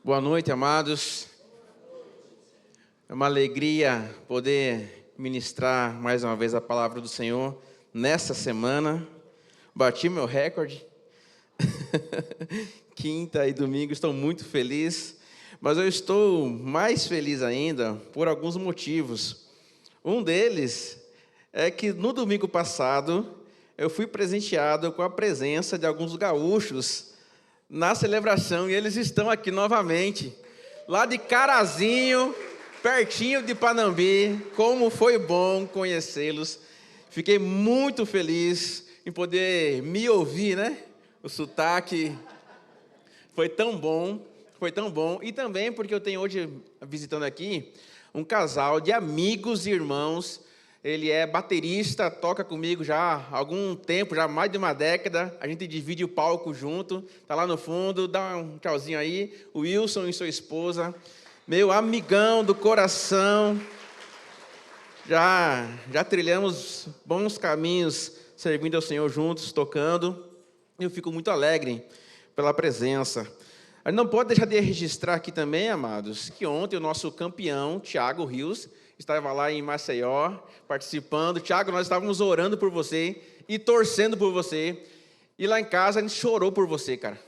Boa noite, amados. É uma alegria poder ministrar mais uma vez a palavra do Senhor nessa semana. Bati meu recorde. Quinta e domingo estou muito feliz, mas eu estou mais feliz ainda por alguns motivos. Um deles é que no domingo passado eu fui presenteado com a presença de alguns gaúchos na celebração, e eles estão aqui novamente, lá de Carazinho, pertinho de Panambi. Como foi bom conhecê-los. Fiquei muito feliz em poder me ouvir, né? O sotaque foi tão bom, e também porque eu tenho hoje, visitando aqui, um casal de amigos e irmãos. Ele é baterista, toca comigo já há algum tempo, já há mais de uma década. A gente divide o palco junto, está lá no fundo, dá um tchauzinho aí. O Wilson e sua esposa, meu amigão do coração. Já trilhamos bons caminhos, servindo ao Senhor juntos, tocando. Eu fico muito alegre pela presença. A gente não pode deixar de registrar aqui também, amados, que ontem o nosso campeão, Thiago Rios, estava lá em Maceió, participando. Thiago, nós estávamos orando por você e torcendo por você. E lá em casa a gente chorou por você, cara.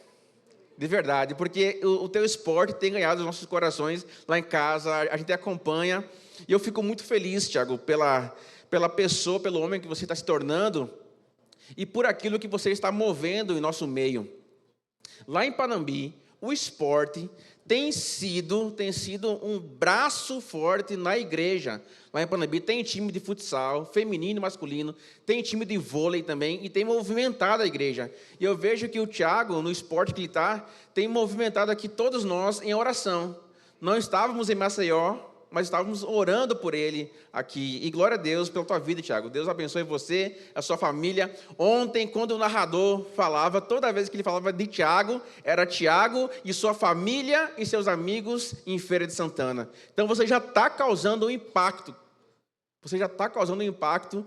De verdade, porque o teu esporte tem ganhado os nossos corações lá em casa, a gente acompanha. E eu fico muito feliz, Thiago, pela pessoa, pelo homem que você está se tornando e por aquilo que você está movendo em nosso meio. Lá em Panambi, o esporte tem sido um braço forte na igreja. Lá em Panambi tem time de futsal, feminino e masculino, tem time de vôlei também, e tem movimentado a igreja. E eu vejo que o Thiago, no esporte que ele está, tem movimentado aqui todos nós em oração. Não estávamos em Maceió, mas estávamos orando por ele aqui. E glória a Deus pela tua vida, Thiago. Deus abençoe você, a sua família. Ontem, quando o narrador falava, toda vez que ele falava de Thiago, era Thiago e sua família e seus amigos em Feira de Santana. Então você já está causando um impacto. Você já está causando um impacto.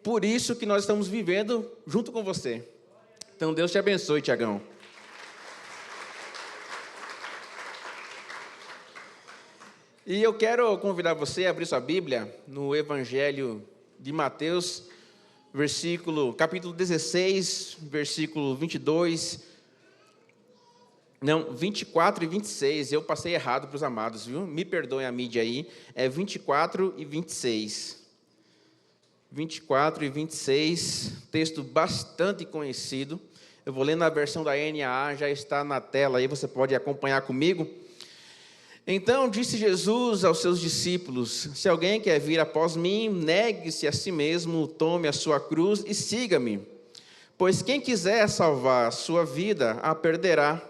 Por isso que nós estamos vivendo junto com você. Então Deus te abençoe, Thiagão. E eu quero convidar você a abrir sua Bíblia no Evangelho de Mateus, capítulo 16, versículo 24 e 26. Eu passei errado para os amados, viu? Me perdoem a mídia aí. É 24 e 26. 24 e 26, texto bastante conhecido. Eu vou ler na versão da NAA, já está na tela aí, você pode acompanhar comigo. Então disse Jesus aos seus discípulos: se alguém quer vir após mim, negue-se a si mesmo, tome a sua cruz e siga-me. Pois quem quiser salvar a sua vida, a perderá.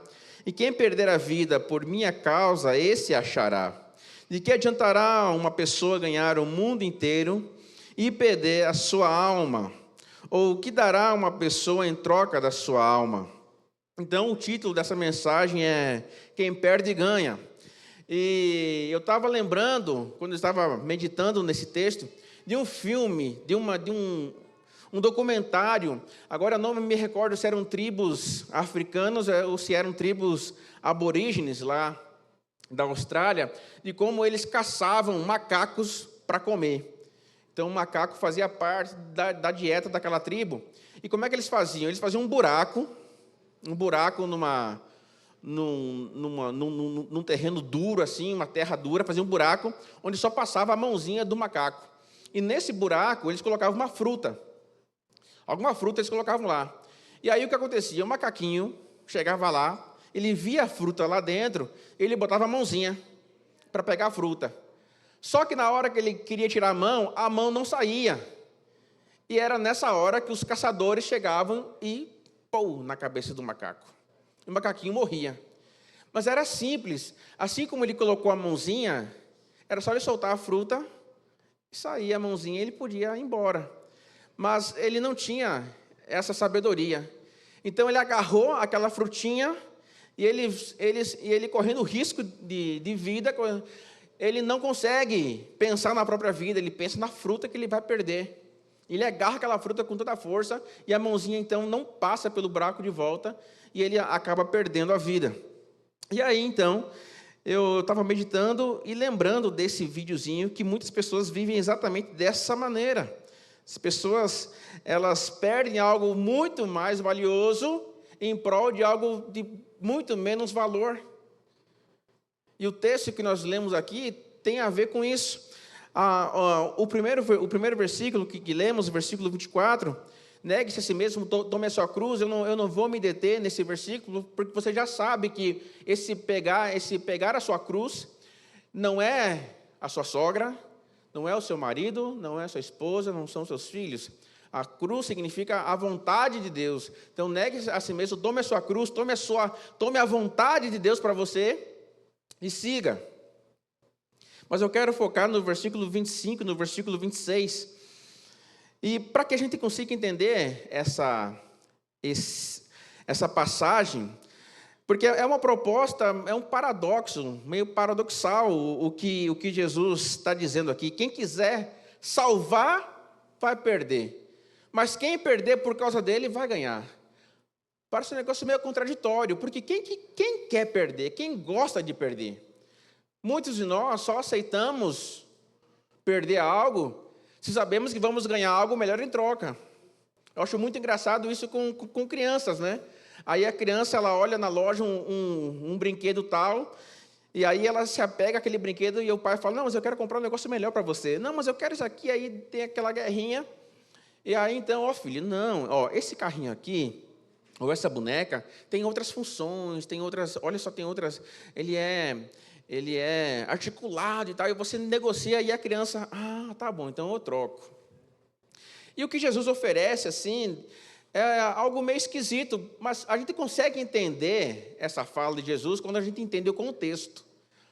E quem perder a vida por minha causa, esse a achará. De que adiantará uma pessoa ganhar o mundo inteiro e perder a sua alma? Ou o que dará uma pessoa em troca da sua alma? Então o título dessa mensagem é: quem perde, ganha. E eu estava lembrando, quando eu estava meditando nesse texto, de um filme, de um documentário. Agora não me recordo se eram tribos africanas ou se eram tribos aborígenes lá da Austrália, de como eles caçavam macacos para comer. Então o macaco fazia parte da dieta daquela tribo. E como é que eles faziam? Eles faziam um buraco num terreno duro, assim, uma terra dura, fazia um buraco onde só passava a mãozinha do macaco. E nesse buraco eles colocavam uma fruta. Alguma fruta eles colocavam lá. E aí o que acontecia? O macaquinho chegava lá, ele via a fruta lá dentro, ele botava a mãozinha para pegar a fruta. Só que na hora que ele queria tirar a mão não saía. E era nessa hora que os caçadores chegavam e pô, na cabeça do macaco. O macaquinho morria. Mas era simples. Assim como ele colocou a mãozinha, era só ele soltar a fruta e sair a mãozinha, ele podia ir embora. Mas ele não tinha essa sabedoria. Então ele agarrou aquela frutinha e ele correndo risco de vida, ele não consegue pensar na própria vida, ele pensa na fruta que ele vai perder. Ele agarra aquela fruta com toda a força e a mãozinha então não passa pelo buraco de volta e ele acaba perdendo a vida. E aí então, eu estava meditando e lembrando desse videozinho que muitas pessoas vivem exatamente dessa maneira. As pessoas, elas perdem algo muito mais valioso em prol de algo de muito menos valor. E o texto que nós lemos aqui tem a ver com isso. O primeiro versículo que lemos, o versículo 24, negue-se a si mesmo, tome a sua cruz. Eu não vou me deter nesse versículo, porque você já sabe que esse pegar a sua cruz não é a sua sogra, não é o seu marido, não é a sua esposa, não são seus filhos. A cruz significa a vontade de Deus. Então, negue-se a si mesmo, tome a sua cruz, tome a vontade de Deus para você e siga. Mas eu quero focar no versículo 25, no versículo 26. E para que a gente consiga entender essa passagem, porque é uma proposta, é um paradoxo, meio paradoxal o que Jesus está dizendo aqui. Quem quiser salvar, vai perder. Mas quem perder por causa dele, vai ganhar. Parece um negócio meio contraditório, porque quem quer perder? Quem gosta de perder? Muitos de nós só aceitamos perder algo se sabemos que vamos ganhar algo melhor em troca. Eu acho muito engraçado isso com crianças, né? Aí a criança, ela olha na loja um brinquedo tal, e aí ela se apega àquele brinquedo e o pai fala, não, mas eu quero comprar um negócio melhor para você. Não, mas eu quero isso aqui, aí tem aquela guerrinha. E aí então, ó filho, não, ó, esse carrinho aqui, ou essa boneca, tem outras funções, tem outras, olha só, tem outras, ele é articulado e tal, e você negocia, e a criança, tá bom, então eu troco. E o que Jesus oferece, assim, é algo meio esquisito, mas a gente consegue entender essa fala de Jesus quando a gente entende o contexto,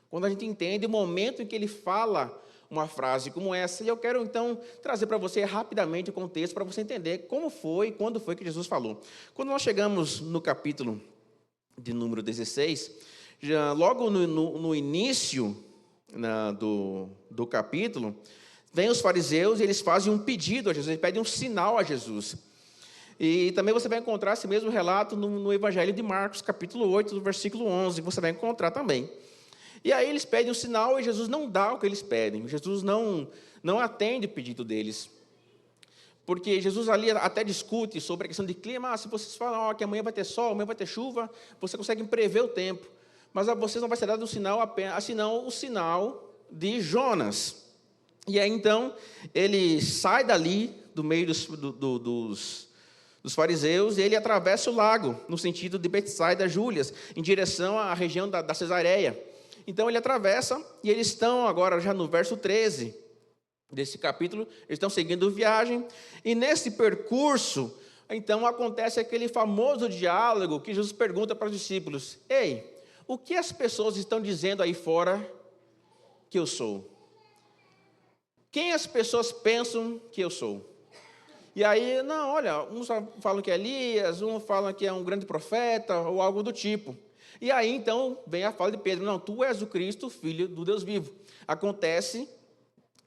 quando a gente entende o momento em que ele fala uma frase como essa. E eu quero, então, trazer para você rapidamente o contexto, para você entender como foi e quando foi que Jesus falou. Quando nós chegamos no capítulo de número 16, já logo no início do capítulo, vem os fariseus e eles fazem um pedido a Jesus, eles pedem um sinal a Jesus. E também você vai encontrar esse mesmo relato no Evangelho de Marcos, capítulo 8, do versículo 11, você vai encontrar também. E aí eles pedem um sinal e Jesus não dá o que eles pedem. Jesus não atende o pedido deles. Porque Jesus ali até discute sobre a questão de clima. Se vocês falam que amanhã vai ter sol, amanhã vai ter chuva, você consegue prever o tempo. Mas a vocês não vai ser dado um sinal apenas, senão o sinal de Jonas. E aí então ele sai dali do meio dos fariseus e ele atravessa o lago, no sentido de Betsaida, Júlias, em direção à região da Cesareia. Então ele atravessa e eles estão agora já no verso 13 desse capítulo, eles estão seguindo viagem, e nesse percurso, então acontece aquele famoso diálogo que Jesus pergunta para os discípulos: ei, o que as pessoas estão dizendo aí fora que eu sou? Quem as pessoas pensam que eu sou? E aí, não, olha, uns falam que é Elias, uns falam que é um grande profeta, ou algo do tipo. E aí, então, vem a fala de Pedro, não, tu és o Cristo, filho do Deus vivo. Acontece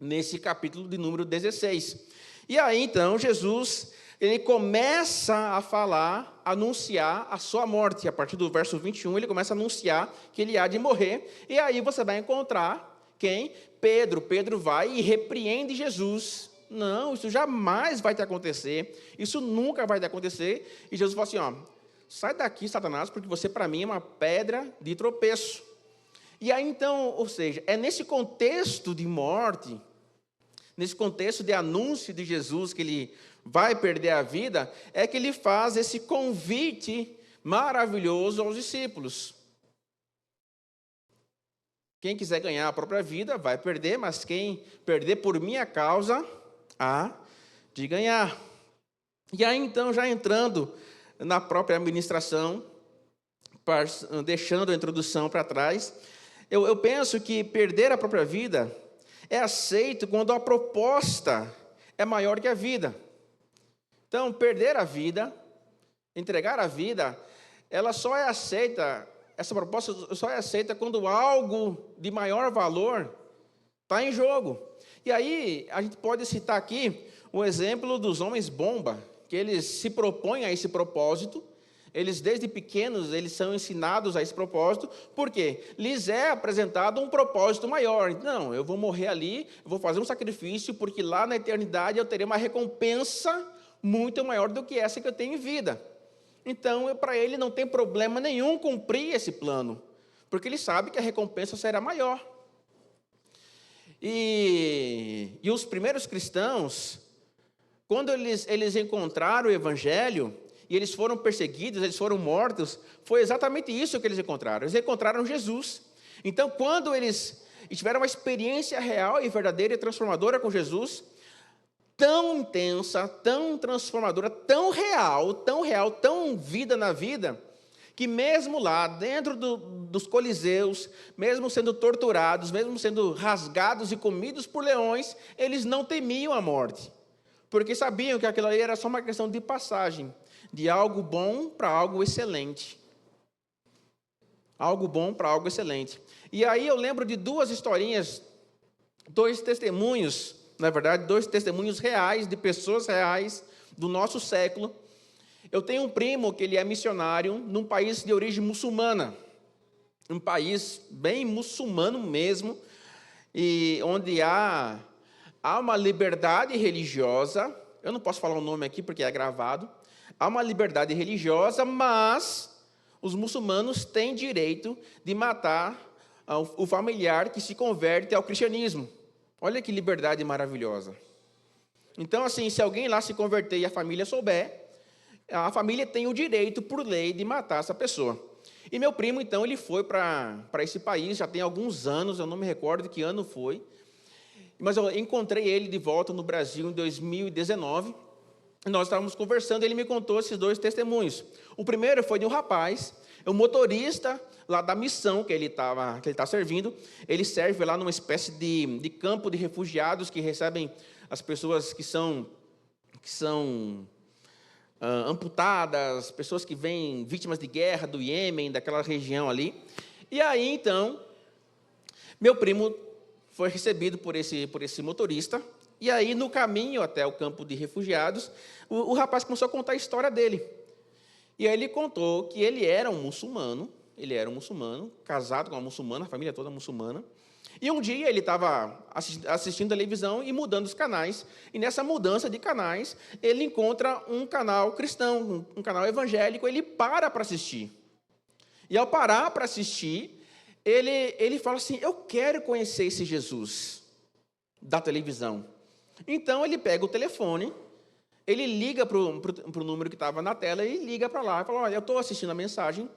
nesse capítulo de número 16. E aí, então, Jesus, ele começa a falar, anunciar a sua morte. A partir do verso 21, ele começa a anunciar que ele há de morrer. E aí você vai encontrar quem? Pedro. Pedro vai e repreende Jesus. Não, isso jamais vai te acontecer. Isso nunca vai te acontecer. E Jesus fala assim, ó, sai daqui, Satanás, porque você, para mim, é uma pedra de tropeço. E aí, então, ou seja, é nesse contexto de morte, nesse contexto de anúncio de Jesus, que ele vai perder a vida, é que ele faz esse convite maravilhoso aos discípulos. Quem quiser ganhar a própria vida, vai perder, mas quem perder por minha causa, há de ganhar. E aí, então, já entrando na própria administração, deixando a introdução para trás, eu penso que perder a própria vida é aceito quando a proposta é maior que a vida. Então, perder a vida, entregar a vida, ela só é aceita, essa proposta só é aceita quando algo de maior valor está em jogo. E aí, a gente pode citar aqui o exemplo dos homens bomba, que eles se propõem a esse propósito, Eles, desde pequenos, eles são ensinados a esse propósito, porque lhes é apresentado um propósito maior. Não, eu vou morrer ali, eu vou fazer um sacrifício, porque lá na eternidade eu terei uma recompensa muito maior do que essa que eu tenho em vida. Então, para ele não tem problema nenhum cumprir esse plano, porque ele sabe que a recompensa será maior. E os primeiros cristãos, quando eles encontraram o Evangelho, e eles foram perseguidos, eles foram mortos, foi exatamente isso que eles encontraram. Eles encontraram Jesus. Então, quando eles tiveram uma experiência real e verdadeira e transformadora com Jesus, tão intensa, tão transformadora, tão real, tão vida na vida, que mesmo lá, dentro dos coliseus, mesmo sendo torturados, mesmo sendo rasgados e comidos por leões, eles não temiam a morte, porque sabiam que aquilo ali era só uma questão de passagem, de algo bom para algo excelente. Algo bom para algo excelente. E aí eu lembro de duas historinhas, dois testemunhos, na verdade, dois testemunhos reais, de pessoas reais do nosso século. Eu tenho um primo que ele é missionário num país de origem muçulmana, um país bem muçulmano mesmo, e onde há uma liberdade religiosa. Eu não posso falar o nome aqui porque é gravado. Há uma liberdade religiosa, mas os muçulmanos têm direito de matar o familiar que se converte ao cristianismo. Olha que liberdade maravilhosa. Então, assim, se alguém lá se converter e a família souber, a família tem o direito, por lei, de matar essa pessoa. E meu primo, então, ele foi para esse país, já tem alguns anos, eu não me recordo de que ano foi, mas eu encontrei ele de volta no Brasil em 2019, nós estávamos conversando, ele me contou esses dois testemunhos. O primeiro foi de um rapaz, um motorista lá da missão que ele está servindo. Ele serve lá numa espécie de campo de refugiados que recebem as pessoas que são amputadas, pessoas que vêm vítimas de guerra do Iêmen, daquela região ali. E aí, então, meu primo foi recebido por esse motorista. E aí, no caminho até o campo de refugiados, o rapaz começou a contar a história dele. E aí ele contou que ele era um muçulmano, casado com uma muçulmana, a família toda muçulmana. E um dia ele estava assistindo televisão e mudando os canais. E nessa mudança de canais, ele encontra um canal cristão, um canal evangélico, ele para assistir. E ao parar para assistir, ele fala assim, eu quero conhecer esse Jesus da televisão. Então, ele pega o telefone, ele liga para o número que estava na tela, e liga para lá, e fala, olha, eu estou assistindo a mensagem,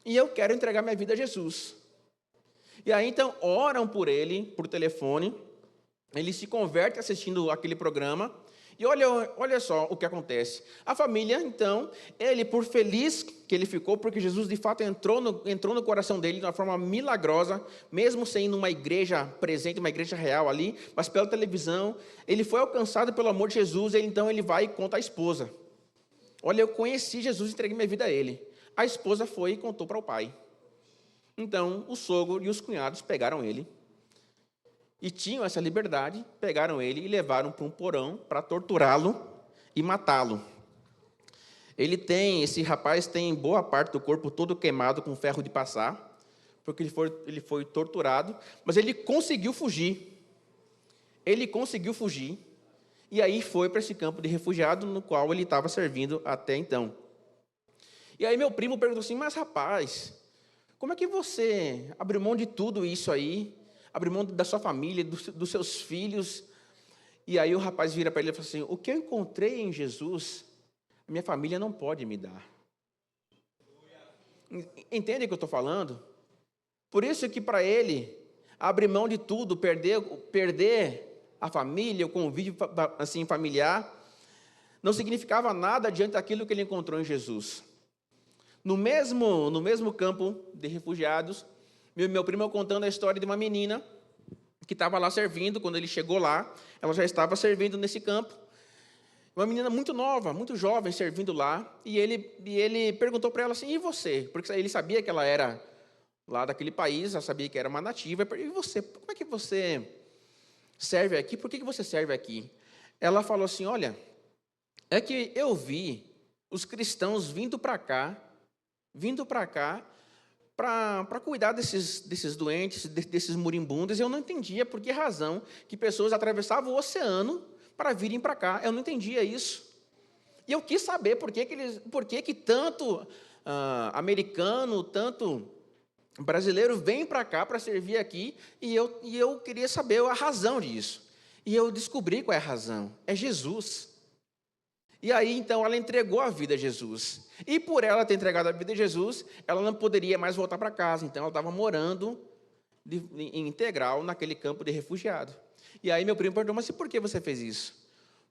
e eu quero entregar minha vida a Jesus. E aí, então, oram por ele, por telefone, ele se converte assistindo aquele programa, e olha só o que acontece. A família, então, ele, por feliz que ele ficou, porque Jesus, de fato, entrou no coração dele de uma forma milagrosa, mesmo sendo uma igreja presente, uma igreja real ali, mas pela televisão, ele foi alcançado pelo amor de Jesus, então ele vai e conta à esposa. Olha, eu conheci Jesus e entreguei minha vida a ele. A esposa foi e contou para o pai. Então, o sogro e os cunhados pegaram ele, e tinham essa liberdade, pegaram ele e levaram para um porão para torturá-lo e matá-lo. Esse rapaz tem boa parte do corpo todo queimado com ferro de passar, porque ele foi torturado, mas ele conseguiu fugir. E aí foi para esse campo de refugiado no qual ele estava servindo até então. E aí meu primo perguntou assim, mas rapaz, como é que você abriu mão de tudo isso aí, abriu mão da sua família, dos seus filhos? E aí o rapaz vira para ele e fala assim, o que eu encontrei em Jesus, a minha família não pode me dar. Entende o que eu estou falando? Por isso que para ele, abrir mão de tudo, perder a família, o convívio assim, familiar, não significava nada diante daquilo que ele encontrou em Jesus. No mesmo campo de refugiados, meu primo contando a história de uma menina que estava lá servindo. Quando ele chegou lá, ela já estava servindo nesse campo. Uma menina muito nova, muito jovem, servindo lá. E ele perguntou para ela assim, e você? Porque ele sabia que ela era lá daquele país, já sabia que era uma nativa. E você, como é que você serve aqui? Por que você serve aqui? Ela falou assim, olha, é que eu vi os cristãos vindo para cá vindo para cá para cuidar desses doentes, desses moribundos. Eu não entendia por que razão que pessoas atravessavam o oceano para virem para cá. Eu não entendia isso. E eu quis saber por que tanto americano, tanto brasileiro vem para cá para servir aqui, e eu queria saber a razão disso. E eu descobri qual é a razão. É Jesus. E aí, então, ela entregou a vida a Jesus. E por ela ter entregado a vida a Jesus, ela não poderia mais voltar para casa. Então, ela estava morando em integral naquele campo de refugiado. E aí, meu primo perguntou, mas por que você fez isso?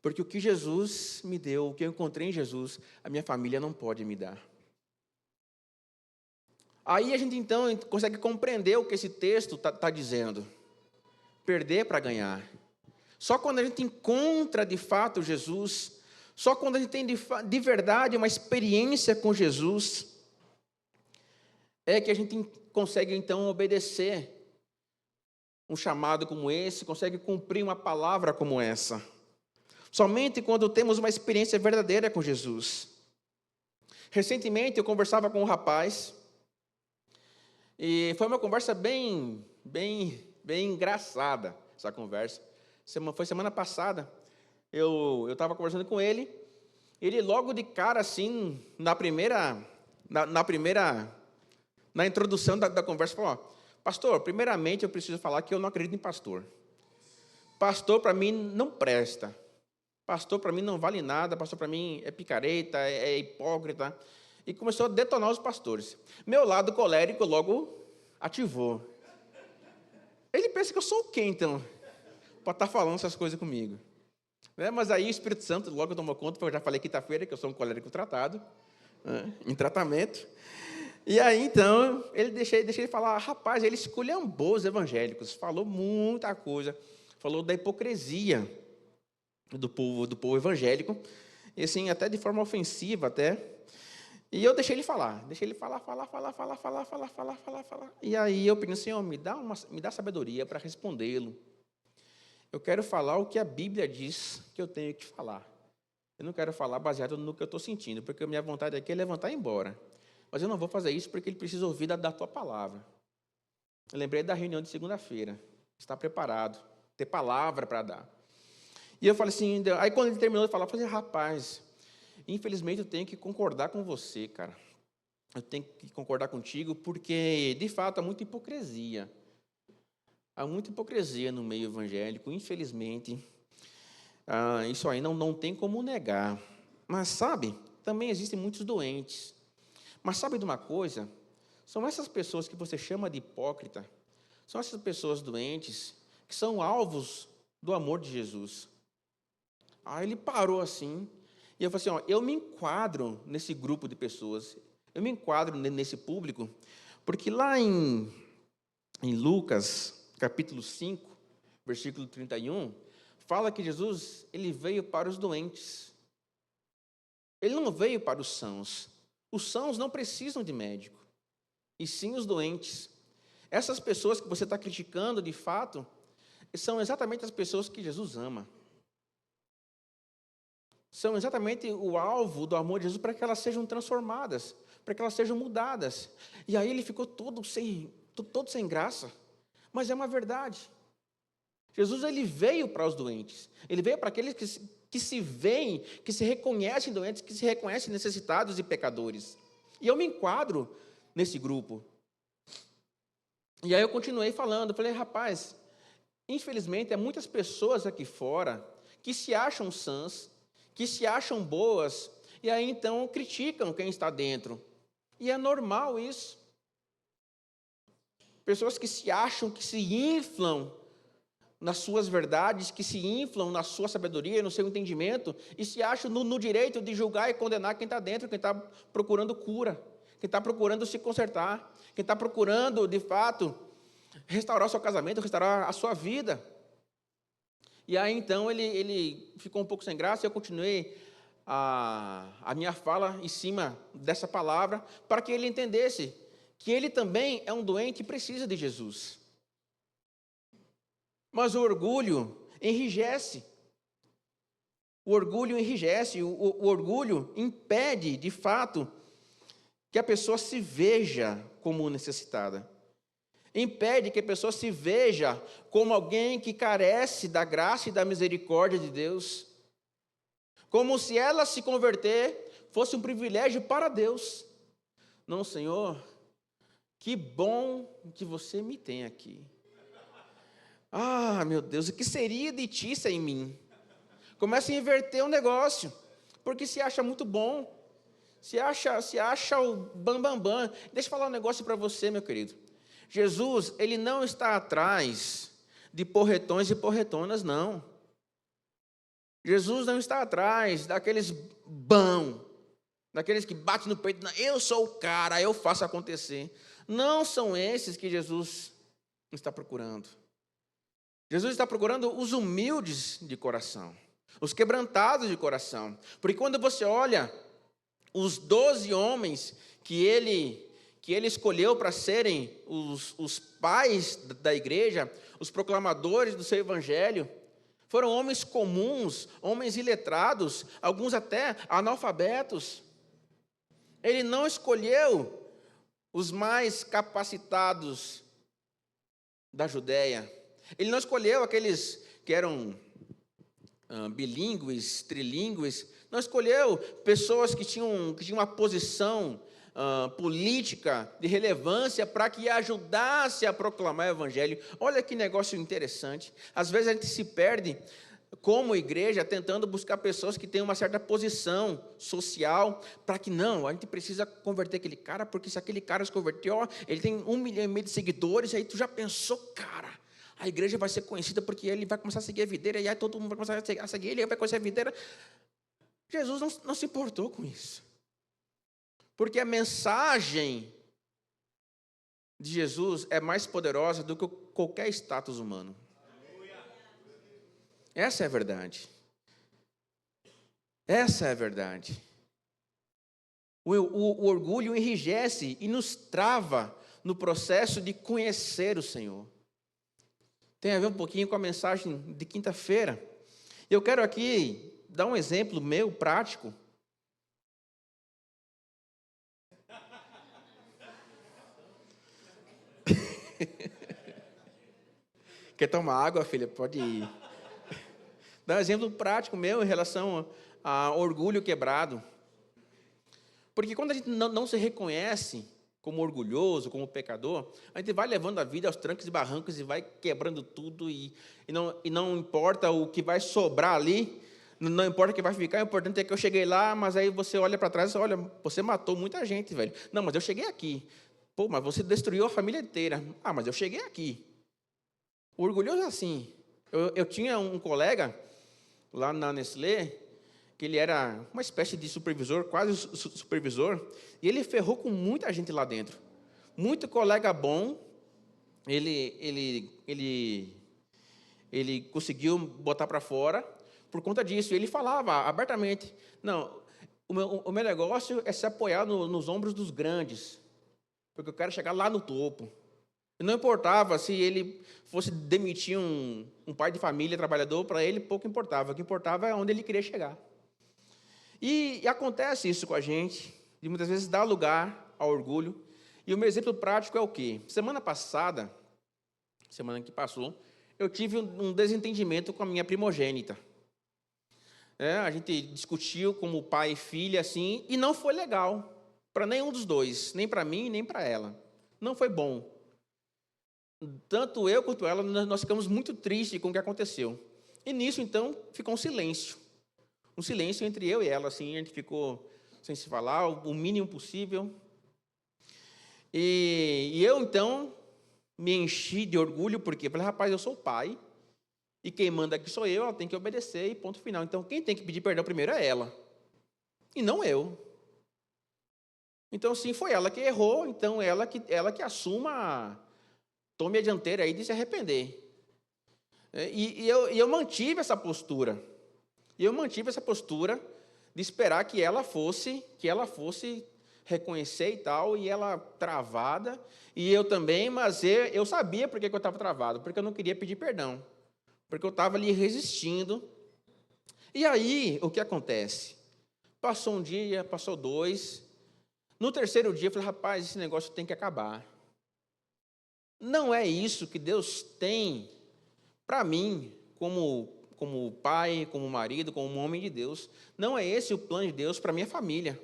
Porque o que Jesus me deu, o que eu encontrei em Jesus, a minha família não pode me dar. Aí a gente, então, consegue compreender o que esse texto está dizendo. Perder para ganhar. Só quando a gente encontra, de fato, Jesus, só quando a gente tem, de verdade, uma experiência com Jesus, é que a gente consegue, então, obedecer um chamado como esse, consegue cumprir uma palavra como essa. Somente quando temos uma experiência verdadeira com Jesus. Recentemente, eu conversava com um rapaz, e foi uma conversa bem engraçada, essa conversa. Foi semana passada, eu estava conversando com ele, ele logo de cara, assim, na introdução da conversa, falou, pastor, primeiramente eu preciso falar que eu não acredito em pastor. Pastor para mim não presta. Pastor para mim não vale nada, pastor para mim é picareta, é hipócrita. E começou a detonar os pastores. Meu lado colérico logo ativou. Ele pensa que eu sou o quê, então? Para estar falando essas coisas comigo. Mas aí o Espírito Santo logo tomou conta, porque eu já falei quinta-feira que eu sou um colérico tratado, em tratamento. E aí, então, deixei ele falar, rapaz, ele esculhambou os evangélicos, falou muita coisa, falou da hipocrisia do povo evangélico, e assim, até de forma ofensiva, até. E eu deixei ele falar. E aí eu pedi, Senhor, me dá sabedoria para respondê-lo. Eu quero falar o que a Bíblia diz que eu tenho que falar. Eu não quero falar baseado no que eu estou sentindo, porque a minha vontade aqui é levantar e ir embora. Mas eu não vou fazer isso porque ele precisa ouvir da tua palavra. Eu lembrei da reunião de segunda-feira. Estar preparado, ter palavra para dar. E eu falei assim, aí quando ele terminou de falar, eu falei, rapaz, infelizmente eu tenho que concordar com você, cara. Eu tenho que concordar contigo porque, de fato, há muita hipocrisia. Há muita hipocrisia no meio evangélico, infelizmente. Isso aí não tem como negar. Mas, sabe, também existem muitos doentes. Mas sabe de uma coisa? São essas pessoas que você chama de hipócrita, são essas pessoas doentes que são alvos do amor de Jesus. Aí ele parou assim, e eu falei assim, eu me enquadro nesse grupo de pessoas, eu me enquadro nesse público, porque lá em Lucas, capítulo 5, versículo 31, fala que Jesus, ele veio para os doentes. Ele não veio para os sãos. Os sãos não precisam de médico, e sim os doentes. Essas pessoas que você está criticando, de fato, são exatamente as pessoas que Jesus ama. São exatamente o alvo do amor de Jesus para que elas sejam transformadas, para que elas sejam mudadas. E aí ele ficou todo sem graça. Mas é uma verdade. Jesus, ele veio para os doentes. Ele veio para aqueles que se veem, que se reconhecem doentes, que se reconhecem necessitados e pecadores. E eu me enquadro nesse grupo. E aí eu continuei falando, falei, rapaz, infelizmente há muitas pessoas aqui fora que se acham sãs, que se acham boas, e aí então criticam quem está dentro. E é normal isso. Pessoas que se acham, que se inflam nas suas verdades, que se inflam na sua sabedoria, no seu entendimento, e se acham no direito de julgar e condenar quem está dentro, quem está procurando cura, quem está procurando se consertar, quem está procurando, de fato, restaurar o seu casamento, restaurar a sua vida. E aí, então, ele ficou um pouco sem graça, e eu continuei a minha fala em cima dessa palavra, para que ele entendesse que ele também é um doente e precisa de Jesus. Mas o orgulho enrijece. O orgulho enrijece, o orgulho impede, de fato, que a pessoa se veja como necessitada. Impede que a pessoa se veja como alguém que carece da graça e da misericórdia de Deus. Como se ela se converter fosse um privilégio para Deus. Não, Senhor, que bom que você me tem aqui. Ah, meu Deus, o que seria de ti sem mim? Começa a inverter o negócio, porque se acha muito bom. Se acha o bambambam. Bam, bam. Deixa eu falar um negócio para você, meu querido. Jesus, ele não está atrás de porretões e porretonas, não. Jesus não está atrás daqueles daqueles que batem no peito, eu sou o cara, eu faço acontecer. Não são esses que Jesus está procurando. Jesus está procurando os humildes de coração, os quebrantados de coração. Porque quando você olha os 12 homens que ele escolheu para serem os pais da igreja, os proclamadores do seu evangelho, foram homens comuns, homens iletrados, alguns até analfabetos. Ele não escolheu os mais capacitados da Judéia. Ele não escolheu aqueles que eram bilíngues, trilíngues. Não escolheu pessoas que tinham uma posição política de relevância para que ajudasse a proclamar o evangelho. Olha que negócio interessante. Às vezes a gente se perde como igreja tentando buscar pessoas que têm uma certa posição social para que não, a gente precisa converter aquele cara, porque se aquele cara se converteu, ele tem 1,5 milhão de seguidores, aí tu já pensou, cara, a igreja vai ser conhecida porque ele vai começar a seguir a videira, e aí todo mundo vai começar a seguir ele, aí vai conhecer a videira. Jesus não se importou com isso. Porque a mensagem de Jesus é mais poderosa do que qualquer status humano. Essa é a verdade. Essa é a verdade. O orgulho enrijece e nos trava no processo de conhecer o Senhor. Tem a ver um pouquinho com a mensagem de quinta-feira. Eu quero aqui dar um exemplo meu, prático. Quer tomar água, filha? Pode ir. Dar um exemplo prático meu em relação a orgulho quebrado. Porque quando a gente não se reconhece como orgulhoso, como pecador, a gente vai levando a vida aos trancos e barrancos e vai quebrando tudo e não importa o que vai sobrar ali, não importa o que vai ficar, o importante é que eu cheguei lá, mas aí você olha para trás e olha, você matou muita gente, velho. Não, mas eu cheguei aqui. Pô, mas você destruiu a família inteira. Ah, mas eu cheguei aqui. O orgulhoso é assim. Eu tinha um colega lá na Nestlé, que ele era uma espécie de supervisor, quase supervisor, e ele ferrou com muita gente lá dentro. Muito colega bom, ele conseguiu botar para fora por conta disso. Ele falava abertamente, não, o meu negócio é se apoiar nos ombros dos grandes, porque eu quero chegar lá no topo. Não importava se ele fosse demitir um pai de família, trabalhador, para ele pouco importava. O que importava é onde ele queria chegar. E acontece isso com a gente, de muitas vezes dá lugar ao orgulho. E o meu exemplo prático é o quê? Semana que passou, eu tive um desentendimento com a minha primogênita. A gente discutiu como pai e filha, assim, e não foi legal para nenhum dos dois, nem para mim, nem para ela. Não foi bom. Tanto eu quanto ela, nós ficamos muito tristes com o que aconteceu. E nisso, então, ficou um silêncio. Um silêncio entre eu e ela, assim, a gente ficou sem se falar, o mínimo possível. E eu, então, me enchi de orgulho, porque falei, rapaz, eu sou o pai, e quem manda aqui sou eu, ela tem que obedecer, e ponto final. Então, quem tem que pedir perdão primeiro é ela, e não eu. Então, sim, foi ela que errou, então ela que assuma, tome a dianteira aí de se arrepender. E eu mantive essa postura. E eu mantive essa postura de esperar que ela fosse reconhecer e tal, e ela travada, e eu também, mas eu sabia por que eu estava travado, porque eu não queria pedir perdão, porque eu estava ali resistindo. E aí, o que acontece? Passou um dia, passou 2, No terceiro dia, eu falei, rapaz, esse negócio tem que acabar. Não é isso que Deus tem para mim, como pai, como marido, como homem de Deus. Não é esse o plano de Deus para minha família.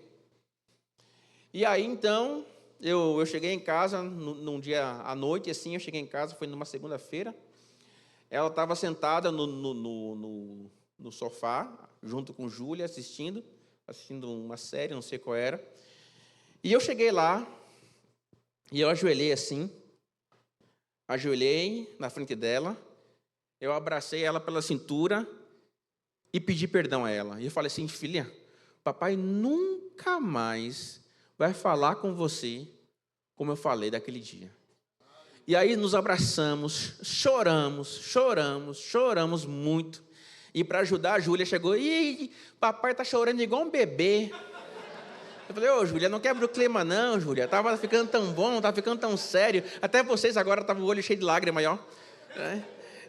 E aí, então, eu cheguei em casa, num dia à noite, assim, eu cheguei em casa, foi numa segunda-feira. Ela estava sentada no sofá, junto com Júlia, assistindo uma série, não sei qual era. E eu cheguei lá, e eu ajoelhei assim, ajoelhei na frente dela, eu abracei ela pela cintura e pedi perdão a ela. E eu falei assim, filha, papai nunca mais vai falar com você como eu falei daquele dia. E aí nos abraçamos, choramos muito. E para ajudar, a Júlia chegou, e papai está chorando igual um bebê. Eu falei, ô Júlia, não quebra o clima não, Júlia. Estava ficando tão bom, estava ficando tão sério. Até vocês agora estavam o olho cheio de lágrimas, ó.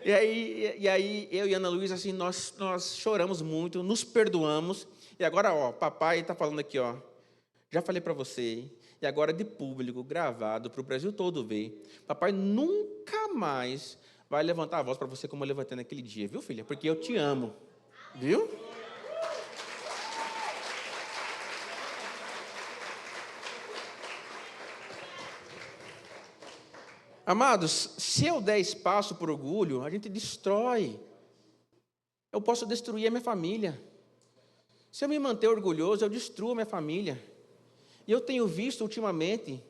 E aí eu e Ana Luísa, assim, nós choramos muito, nos perdoamos. E agora, ó, papai está falando aqui, ó. Já falei para você, e agora de público, gravado, para o Brasil todo ver. Papai nunca mais vai levantar a voz para você como eu levantei naquele dia, viu, filha? Porque eu te amo, viu? Amados, se eu der espaço por orgulho, a gente destrói. Eu posso destruir a minha família. Se eu me manter orgulhoso, eu destruo a minha família. E eu tenho visto ultimamente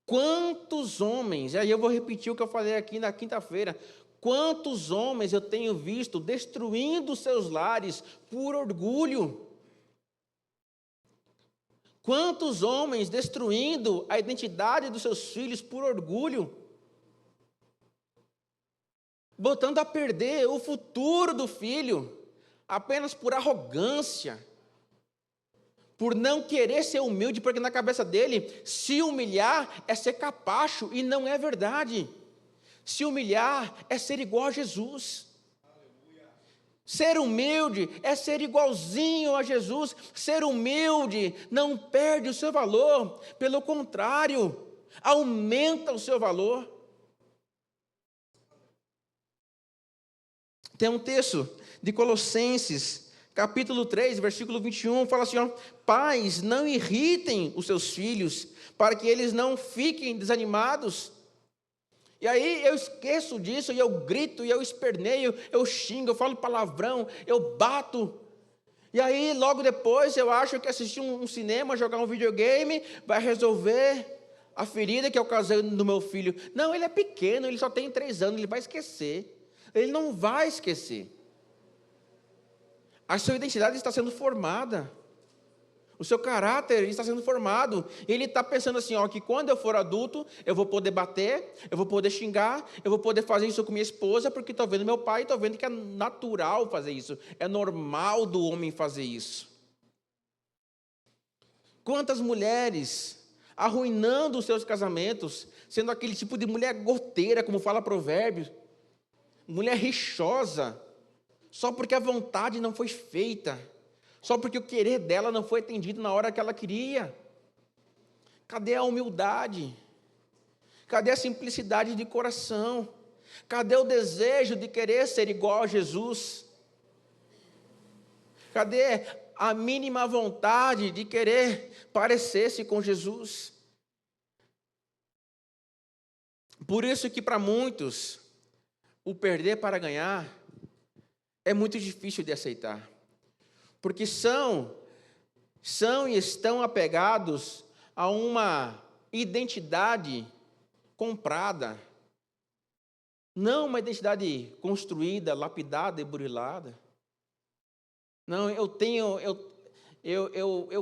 quantos homens, e aí eu vou repetir o que eu falei aqui na quinta-feira, quantos homens eu tenho visto destruindo seus lares por orgulho. Quantos homens destruindo a identidade dos seus filhos por orgulho. Botando a perder o futuro do filho, apenas por arrogância, por não querer ser humilde, porque na cabeça dele, se humilhar é ser capacho, e não é verdade. Se humilhar é ser igual a Jesus. Ser humilde é ser igualzinho a Jesus. Ser humilde não perde o seu valor, pelo contrário, aumenta o seu valor. Tem um texto de Colossenses, capítulo 3, versículo 21, fala assim, ó, pais, não irritem os seus filhos, para que eles não fiquem desanimados. E aí eu esqueço disso, e eu grito, e eu esperneio, eu xingo, eu falo palavrão, eu bato. E aí logo depois eu acho que assistir um cinema, jogar um videogame, vai resolver a ferida que eu causei no meu filho. Não, ele é pequeno, ele só tem 3 anos, ele vai esquecer. Ele não vai esquecer. A sua identidade está sendo formada. O seu caráter está sendo formado. Ele está pensando assim, ó, que quando eu for adulto, eu vou poder bater, eu vou poder xingar, eu vou poder fazer isso com minha esposa, porque estou vendo meu pai, estou vendo que é natural fazer isso. É normal do homem fazer isso. Quantas mulheres arruinando os seus casamentos, sendo aquele tipo de mulher goteira, como fala Provérbios, mulher rixosa, só porque a vontade não foi feita, só porque o querer dela não foi atendido na hora que ela queria. Cadê a humildade? Cadê a simplicidade de coração? Cadê o desejo de querer ser igual a Jesus? Cadê a mínima vontade de querer parecer-se com Jesus? Por isso que para muitos, o perder para ganhar é muito difícil de aceitar. Porque são e estão apegados a uma identidade comprada. Não uma identidade construída, lapidada e burilada. Não, eu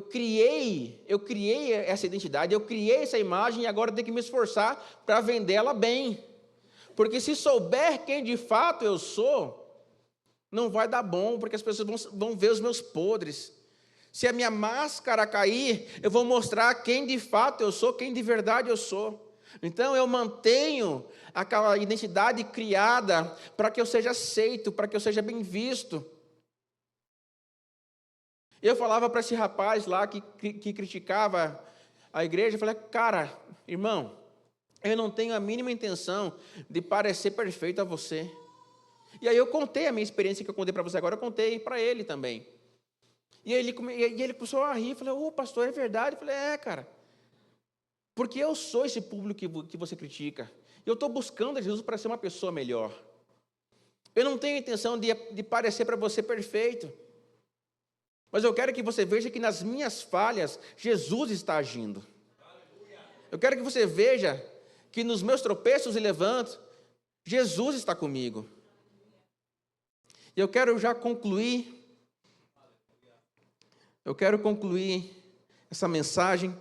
criei essa identidade, eu criei essa imagem e agora eu tenho que me esforçar para vendê-la bem. Porque se souber quem de fato eu sou, não vai dar bom, porque as pessoas vão ver os meus podres. Se a minha máscara cair, eu vou mostrar quem de fato eu sou, quem de verdade eu sou. Então eu mantenho aquela identidade criada para que eu seja aceito, para que eu seja bem visto. Eu falava para esse rapaz lá que criticava à igreja, eu falei, cara, irmão, eu não tenho a mínima intenção de parecer perfeito a você. E aí eu contei a minha experiência que eu contei para você agora, eu contei para ele também. E ele começou a rir, eu falei, pastor, é verdade? Eu falei, cara, porque eu sou esse público que você critica. Eu estou buscando a Jesus para ser uma pessoa melhor. Eu não tenho a intenção de parecer para você perfeito. Mas eu quero que você veja que nas minhas falhas, Jesus está agindo. Eu quero que você veja que nos meus tropeços e levantos, Jesus está comigo. E eu quero já concluir. Eu quero concluir essa mensagem.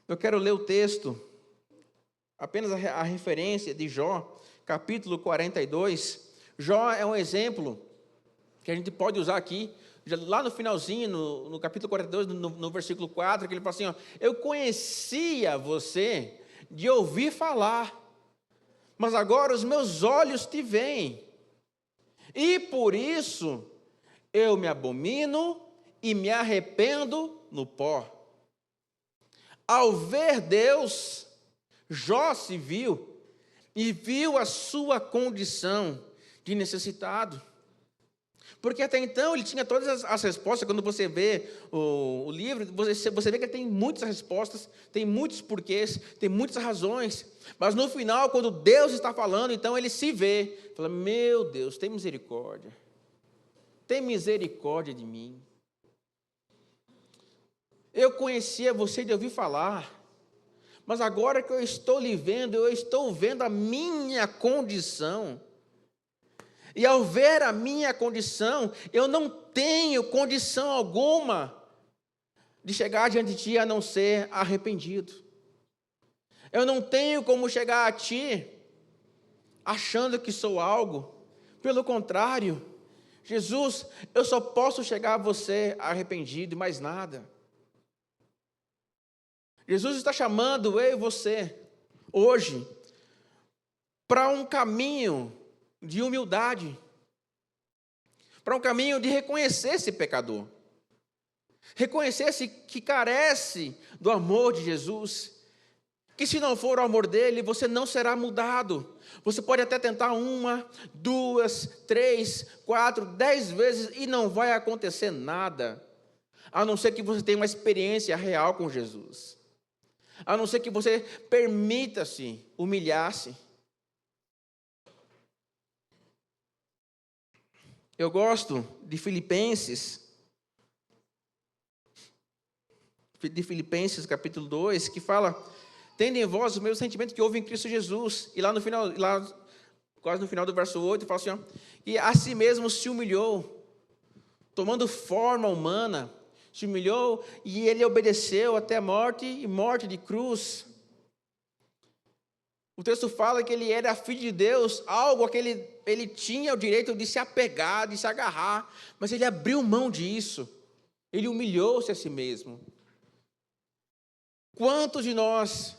Eu quero ler o texto, apenas a referência de Jó, capítulo 42. Jó é um exemplo que a gente pode usar aqui, lá no finalzinho, no capítulo 42, no versículo 4, que ele fala assim, eu conhecia você de ouvir falar, mas agora os meus olhos te veem, e por isso eu me abomino e me arrependo no pó. Ao ver Deus, Jó se viu e viu a sua condição de necessitado. Porque até então ele tinha todas as respostas. Quando você vê o livro, você vê que ele tem muitas respostas, tem muitos porquês, tem muitas razões. Mas no final, quando Deus está falando, então ele se vê, fala, meu Deus, tem misericórdia de mim. Eu conhecia você de ouvir falar, mas agora que eu estou lhe vendo, eu estou vendo a minha condição. E ao ver a minha condição, eu não tenho condição alguma de chegar diante de ti a não ser arrependido. Eu não tenho como chegar a ti achando que sou algo. Pelo contrário, Jesus, eu só posso chegar a você arrependido e mais nada. Jesus está chamando eu e você, hoje, para um caminho de humildade, para um caminho de reconhecer-se pecador, reconhecer-se que carece do amor de Jesus, que se não for o amor dele, você não será mudado. Você pode até tentar 1, 2, 3, 4, 10 vezes e não vai acontecer nada, a não ser que você tenha uma experiência real com Jesus. A não ser que você permita-se humilhar-se. Eu gosto de Filipenses capítulo 2, que fala, tendo em vós os meus sentimentos que houve em Cristo Jesus. E lá no final, quase no final do verso 8, fala assim, e a si mesmo se humilhou, tomando forma humana, se humilhou e ele obedeceu até a morte e morte de cruz. O texto fala que ele era filho de Deus, algo a que ele tinha o direito de se apegar, de se agarrar, mas ele abriu mão disso. Ele humilhou-se a si mesmo. Quantos de nós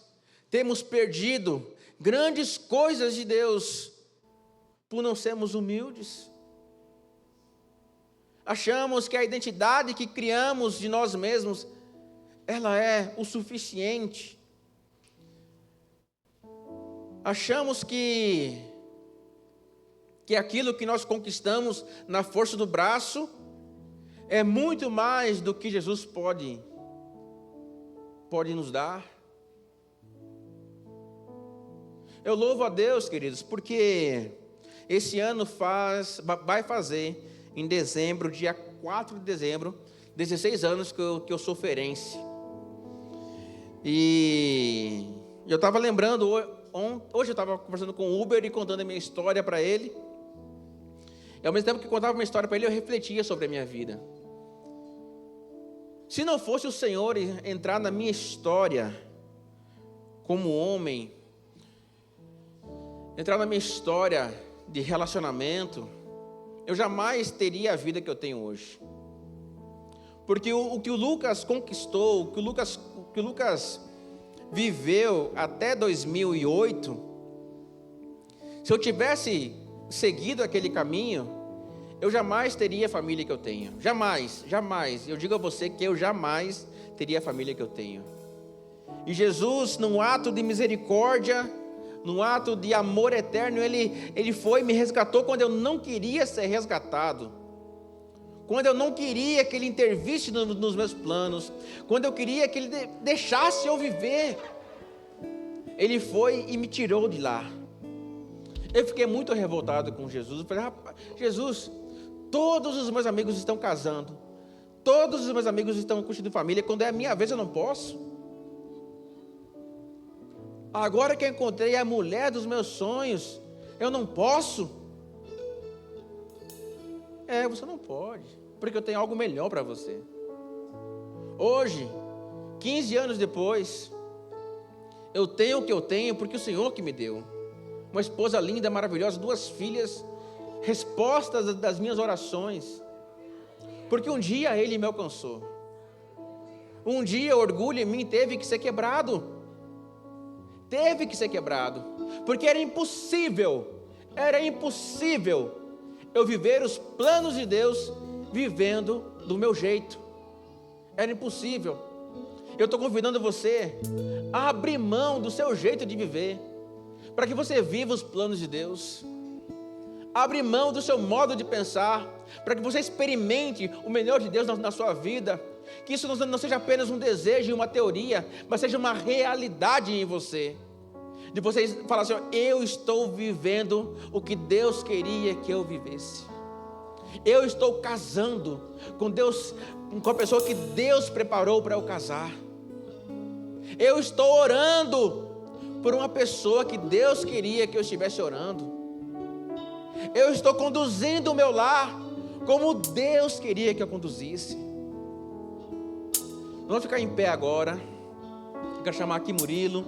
temos perdido grandes coisas de Deus por não sermos humildes? Achamos que a identidade que criamos de nós mesmos, ela é o suficiente. Achamos que aquilo que nós conquistamos na força do braço é muito mais do que Jesus pode nos dar. Eu louvo a Deus, queridos, porque esse ano vai fazer, em dezembro, dia 4 de dezembro, 16 anos que eu sou feirense. E eu estava lembrando, hoje eu estava conversando com o Uber e contando a minha história para ele. E ao mesmo tempo que eu contava a minha história para ele, eu refletia sobre a minha vida. Se não fosse o Senhor entrar na minha história como homem, entrar na minha história de relacionamento, eu jamais teria a vida que eu tenho hoje. Porque o que o Lucas conquistou, o que o Lucas viveu até 2008, se eu tivesse seguido aquele caminho, eu jamais teria a família que eu tenho. Jamais. Eu digo a você que eu jamais teria a família que eu tenho. E Jesus, num ato de misericórdia, num ato de amor eterno, Ele foi e me resgatou quando eu não queria ser resgatado. Quando eu não queria que Ele intervisse nos meus planos. Quando eu queria que Ele deixasse eu viver. Ele foi e me tirou de lá. Eu fiquei muito revoltado com Jesus. Eu falei, rapaz, Jesus, todos os meus amigos estão casando. Todos os meus amigos estão constituindo família. Quando é a minha vez eu não posso. Agora que eu encontrei a mulher dos meus sonhos, eu não posso. Você não pode, porque eu tenho algo melhor para você. Hoje, 15 anos depois, eu tenho o que eu tenho porque o Senhor que me deu. Uma esposa linda, maravilhosa, 2 filhas, respostas das minhas orações. Porque um dia Ele me alcançou. Um dia o orgulho em mim teve que ser quebrado. Teve que ser quebrado. Porque era impossível eu viver os planos de Deus vivendo do meu jeito. Era impossível. Eu estou convidando você a abrir mão do seu jeito de viver, para que você viva os planos de Deus. Abre mão do seu modo de pensar, para que você experimente o melhor de Deus na sua vida. Que isso não seja apenas um desejo e uma teoria, mas seja uma realidade em você. De você falar assim, eu estou vivendo o que Deus queria que eu vivesse. Eu estou casando com Deus, com a pessoa que Deus preparou para eu casar. Eu estou orando por uma pessoa que Deus queria que eu estivesse orando. Eu estou conduzindo o meu lar como Deus queria que eu conduzisse. Vamos ficar em pé agora. Eu quero chamar aqui Murilo.